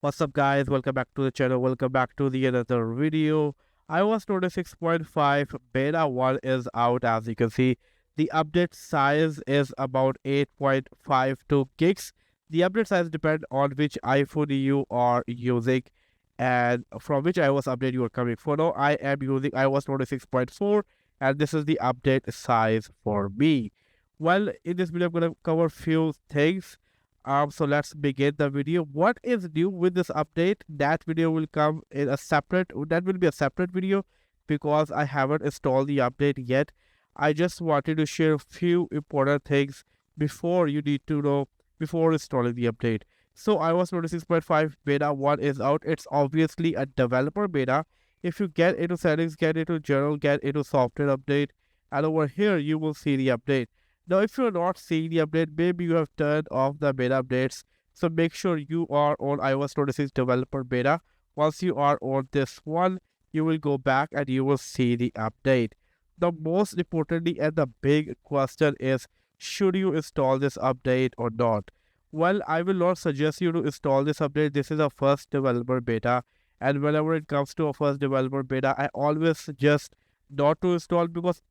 What's up guys, welcome back to the channel, welcome back to the another video. iOS 26.5 beta 1 is out. As you can see, the update size is about 8.52 gigs. The update size depends on which iPhone you are using and from which iOS update you are coming. For now, I am using iOS 26.4 and this is the update size for me. Well, in this video I'm going to cover few things. So let's begin the video. What is new with this update? That video will come in a separate, that will be a separate video because I haven't installed the update yet. I just wanted to share a few important things before you need to know before installing the update. So iOS 26.5 beta 1 is out. It's obviously a developer beta. If you get into settings, get into general, get into software update, and over here you will see the update. Now, if you're not seeing the update, maybe you have turned off the beta updates. So make sure you are on iOS 26 developer beta. Once you are on this one, you will go back and you will see the update. The most importantly and the big question is, should you install this update or not? Well, I will not suggest you to install this update. This is a first developer beta. And whenever it comes to a first developer beta, I always suggest not to install because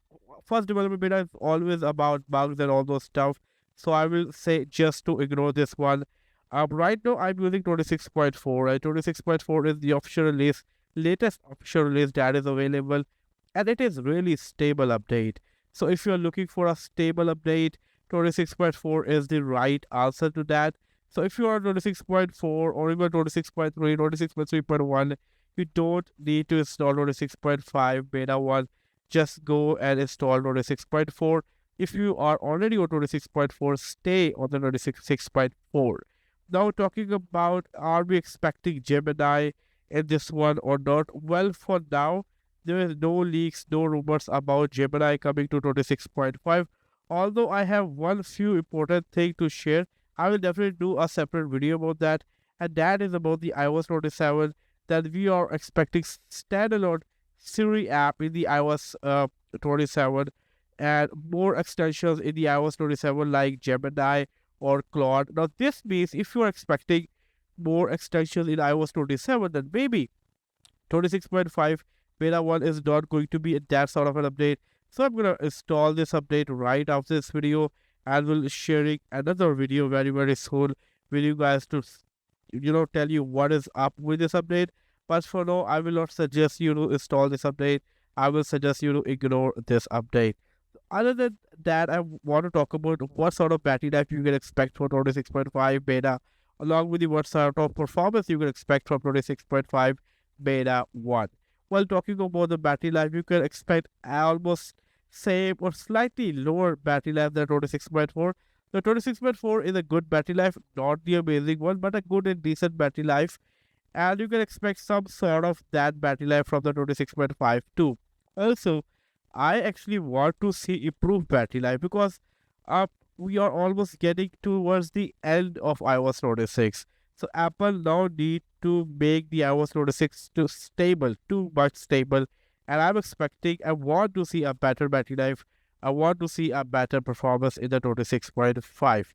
first development beta is always about bugs and all those stuff. So I will say just to ignore this one. Right now I'm using 26.4 and 26.4 is the official release, latest official release that is available, and it is really stable update. So if you're looking for a stable update, 26.4 is the right answer to that. So if you are 26.4 or even 26.3, 26.3.1, you don't need to install 26.5 beta 1. Just go and install 26.4. If you are already on 26.4, stay on the 26.4. Now talking about, are we expecting Gemini in this one or not? Well, for now, there is no leaks, no rumors about Gemini coming to 26.5. Although I have one few important thing to share, I will definitely do a separate video about that. And that is about the iOS 27 that we are expecting standalone Siri app in the iOS 27 and more extensions in the iOS 27 like Gemini or Claude. Now this means if you are expecting more extensions in iOS 27, then maybe 26.5 beta 1 is not going to be that sort of an update. So I'm going to install this update right after this video and will be sharing another video very soon with you guys to tell you what is up with this update. But for now, I will not suggest you to install this update. I will suggest you to ignore this update. Other than that, I want to talk about what sort of battery life you can expect for 26.5 beta, along with the what sort of performance you can expect from 26.5 beta 1. While talking about the battery life, you can expect almost same or slightly lower battery life than 26.4. The 26.4 is a good battery life, not the amazing one, but a good and decent battery life, and you can expect some sort of that battery life from the 26.5 too. Also, I actually want to see improved battery life because we are almost getting towards the end of iOS 26. So Apple now need to make the iOS 26 too much stable, and I want to see a better battery life. I want to see a better performance in the 26.5.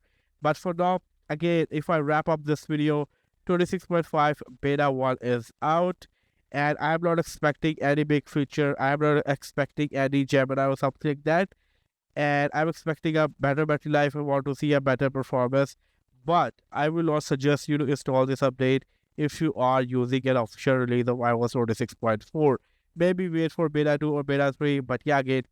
But for now, again, if I wrap up this video, 26.5 beta 1 is out, and I'm not expecting any big feature. I'm not expecting any Gemini or something like that, and I'm expecting a better battery life. I want to see a better performance, but I will not suggest you to install this update if you are using an official release of iOS 26.4. Maybe wait for beta 2 or beta 3, but yeah, again,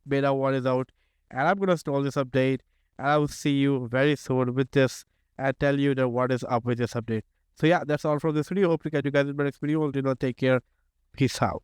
beta 1 is out, and I'm gonna install this update, and I will see you very soon with this and tell you what is up with this update. So yeah, that's all from this video. Hope to catch you guys in my next video. Until then, take care. Peace out.